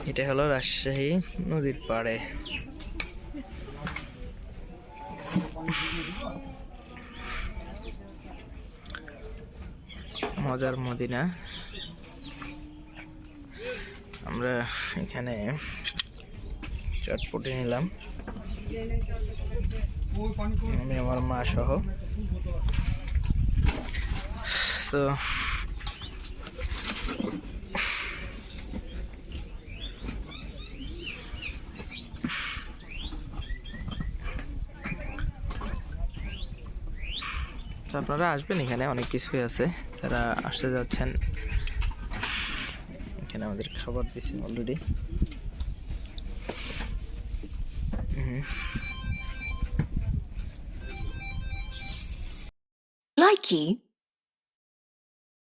এটা হলো রাজশাহী নদীর পাড়ে। মজার মদিনা। আমরা এখানে চটপটি নিলাম, আমি আমার মা সহ। সো আপনারা আসবেন, এখানে অনেক কিছুই আছে। যারা আসতে যাচ্ছেন, এখানে আমাদের খাবার দিছে অলরেডি। Likey